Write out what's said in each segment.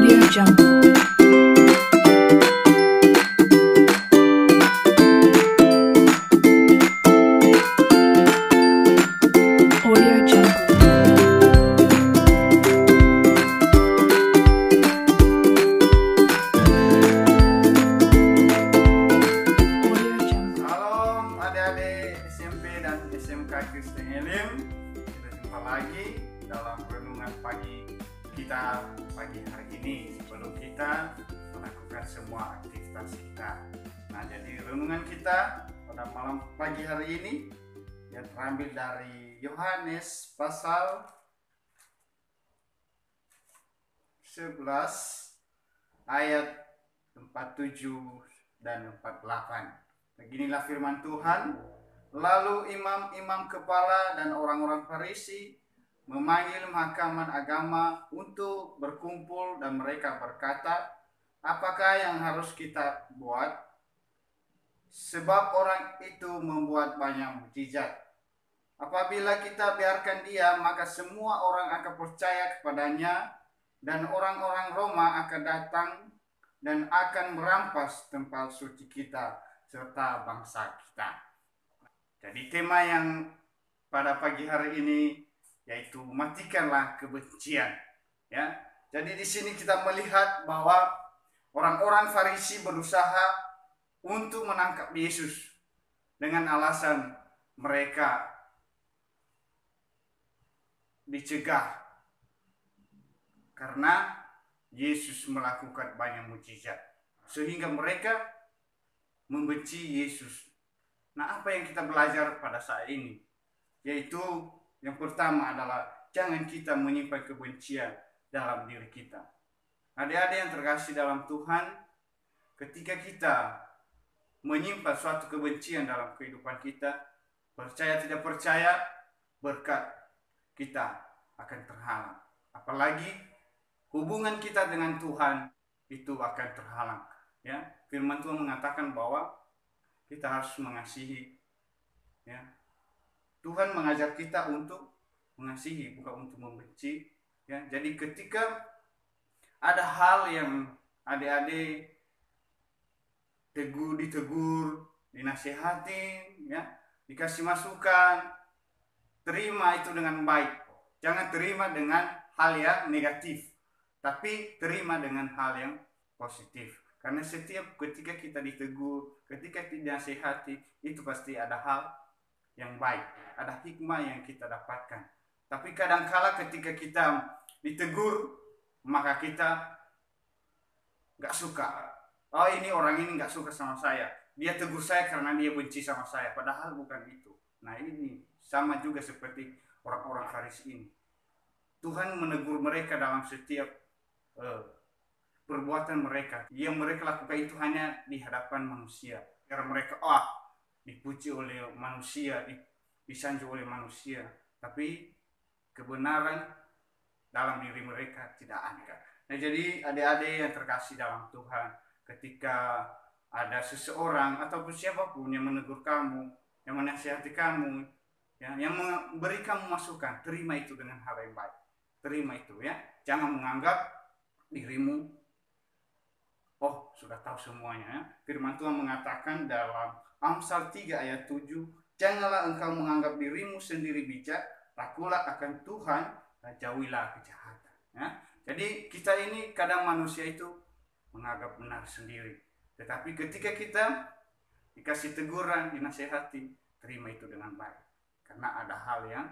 Audio Jungle. Audio Jungle. Audio Jungle. Halo adik-adik SMP dan SMK Kristen Elim. Kita jumpa lagi dalam renungan pagi kita pagi hari ini sebelum kita melakukan semua aktivitas kita. Nah, jadi renungan kita pada malam pagi hari ini yang terambil dari Yohanes pasal 11 ayat 47 dan 48. Beginilah firman Tuhan. Lalu imam-imam kepala dan orang-orang Farisi memanggil mahkamah agama untuk berkumpul dan mereka berkata, apakah yang harus kita buat? Sebab orang itu membuat banyak mukjizat. Apabila kita biarkan dia, maka semua orang akan percaya kepadanya dan orang-orang Roma akan datang dan akan merampas tempat suci kita serta bangsa kita. Jadi tema yang pada pagi hari ini yaitu matikanlah kebencian. Ya, jadi di sini kita melihat bahwa orang-orang Farisi berusaha untuk menangkap Yesus dengan alasan mereka dicegah karena Yesus melakukan banyak mukjizat sehingga mereka membenci Yesus. Nah, apa yang kita belajar pada saat ini? Yaitu yang pertama adalah jangan kita menyimpan kebencian dalam diri kita. Adik-adik yang terkasih dalam Tuhan, ketika kita menyimpan suatu kebencian dalam kehidupan kita, percaya tidak percaya, berkat kita akan terhalang. Apalagi hubungan kita dengan Tuhan itu akan terhalang. Ya, firman Tuhan mengatakan bahwa kita harus mengasihi. Ya, Tuhan mengajar kita untuk mengasihi, bukan untuk membenci. Ya, jadi ketika ada hal yang adik-adik ditegur, dinasihati, ya, dikasih masukan, terima itu dengan baik. Jangan terima dengan hal yang negatif, tapi terima dengan hal yang positif. Karena setiap ketika kita ditegur, ketika dinasihati, itu pasti ada hal yang baik, ada hikmah yang kita dapatkan. Tapi kadangkala ketika kita ditegur, maka kita gak suka. Oh, ini orang ini gak suka sama saya. Dia tegur saya karena dia benci sama saya. Padahal bukan itu. Nah, ini sama juga seperti orang-orang Farisi ini. Tuhan menegur mereka dalam setiap perbuatan mereka. Yang mereka lakukan itu hanya di hadapan manusia. Karena mereka dipuji oleh manusia, disanjung oleh manusia. Tapi kebenaran dalam diri mereka tidak ada. Nah, jadi adik-adik yang terkasih dalam Tuhan, ketika ada seseorang ataupun siapapun yang menegur kamu, yang menasihati kamu, ya, yang memberi kamu masukan, terima itu dengan hal yang baik. Terima itu, ya. Jangan menganggap dirimu sudah tahu semuanya. Ya. Firman Tuhan mengatakan dalam Amsal 3 ayat 7, janganlah engkau menganggap dirimu sendiri bijak, takutlah akan Tuhan dan jauhilah kejahatan. Ya. Jadi kita ini kadang manusia itu menganggap benar sendiri. Tetapi ketika kita dikasih teguran, dinasihati, terima itu dengan baik. Karena ada hal yang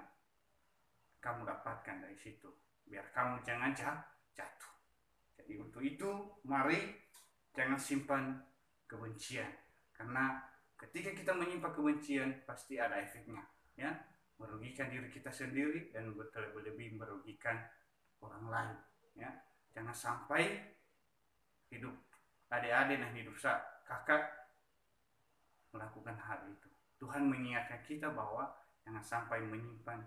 kamu dapatkan dari situ. Biar kamu jangan jatuh. Jadi untuk itu, mari jangan simpan kebencian. Karena ketika kita menyimpan kebencian, pasti ada efeknya. Ya, merugikan diri kita sendiri dan lebih merugikan orang lain. Ya, jangan sampai hidup adik-adik dan hidup kakak melakukan hal itu. Tuhan mengingatkan kita bahwa jangan sampai menyimpan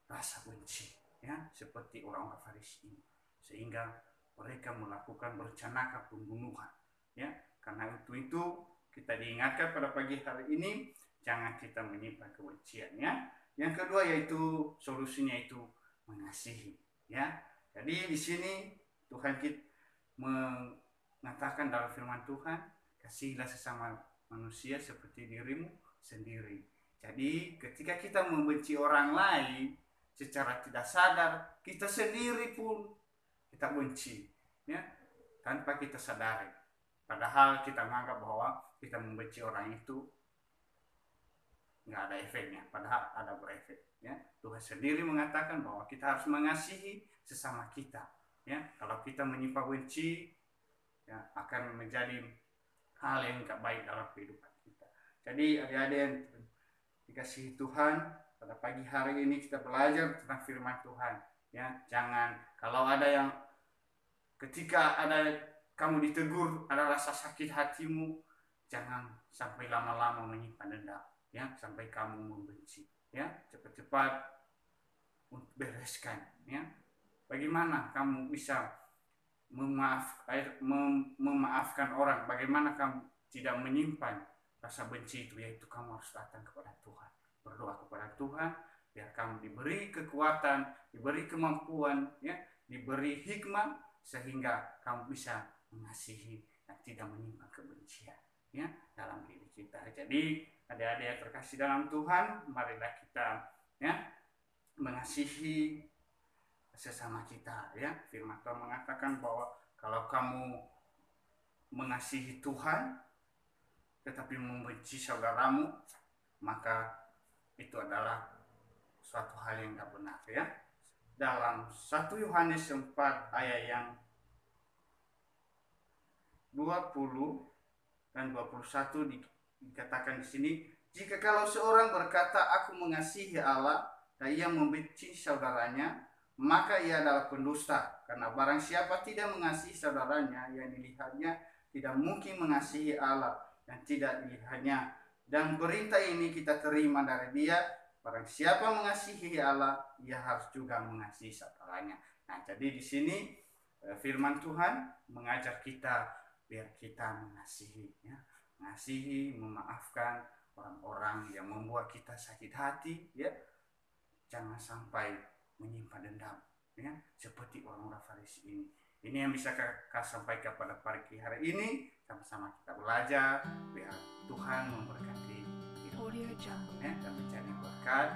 rasa benci, ya, seperti orang-orang Farisi ini, sehingga mereka melakukan merencanakan pembunuhan. Ya, karena itu kita diingatkan pada pagi hari ini jangan kita menyimpan kebencian. Ya. Yang kedua yaitu solusinya itu mengasihi. Ya, jadi di sini Tuhan kita mengatakan dalam firman Tuhan, kasihilah sesama manusia seperti dirimu sendiri. Jadi ketika kita membenci orang lain secara tidak sadar, kita sendiri pun kita benci, ya, tanpa kita sadari. Padahal kita menganggap bahwa kita membenci orang itu nggak ada efeknya, padahal ada berefek. Ya, Tuhan sendiri mengatakan bahwa kita harus mengasihi sesama kita. Ya, kalau kita menyimpan benci, ya, akan menjadi hal yang tidak baik dalam kehidupan kita. Jadi adik-adik yang dikasihi Tuhan, pada pagi hari ini kita belajar tentang firman Tuhan. Ya, jangan kalau ada yang ketika ada kamu ditegur, ada rasa sakit hatimu, jangan sampai lama-lama menyimpan dendam. Ya, sampai kamu membenci. Ya, cepat-cepat bereskan. Ya, bagaimana kamu bisa memaafkan orang? Bagaimana kamu tidak menyimpan rasa benci itu? Yaitu kamu harus datang kepada Tuhan, berdoa kepada Tuhan, biar kamu diberi kekuatan, diberi kemampuan, ya, diberi hikmah, sehingga kamu bisa mengasihi dan tidak menyimpan kebencian, ya, dalam diri kita. Jadi adik-adik yang terkasih dalam Tuhan, marilah kita, ya, mengasihi sesama kita. Ya, firman Tuhan mengatakan bahwa kalau kamu mengasihi Tuhan tetapi membenci saudaramu, maka itu adalah suatu hal yang tidak benar. Ya, dalam 1 Yohanes 4 ayat yang 20 dan 21 dikatakan di sini, jika kalau seorang berkata aku mengasihi Allah dan ia membenci saudaranya, maka ia adalah pendusta. Karena barang siapa tidak mengasihi saudaranya yang dilihatnya, tidak mungkin mengasihi Allah yang tidak dilihatnya. Dan perintah ini kita terima dari Dia, barang siapa mengasihi Allah, ia harus juga mengasihi saudaranya. Nah, jadi di sini firman Tuhan mengajar kita biar kita mengasihi, ya, mengasihi, memaafkan orang-orang yang membuat kita sakit hati, ya. Jangan sampai menyimpan dendam, ya, seperti orang-orang Farisi ini. Ini yang bisa Kakak sampaikan pada pagi hari ini. Sama-sama kita belajar biar Tuhan memberkati hidup Audio kita, Jungle. ya, dan menjadi berkat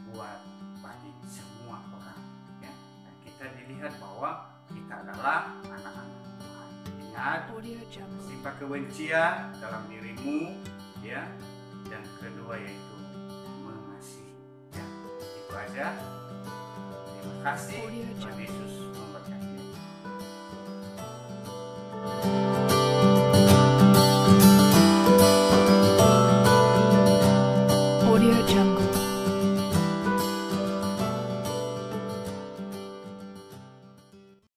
buat bagi semua orang, ya. Dan kita dilihat bahwa kita adalah anak-anak Tuhan. Ingat, Audio Jungle. sifat kebencian dalam dirimu, ya. Dan kedua yaitu mengasihi. Ya, itu aja. Terima kasih. Audio Tuhan Jungle. Yesus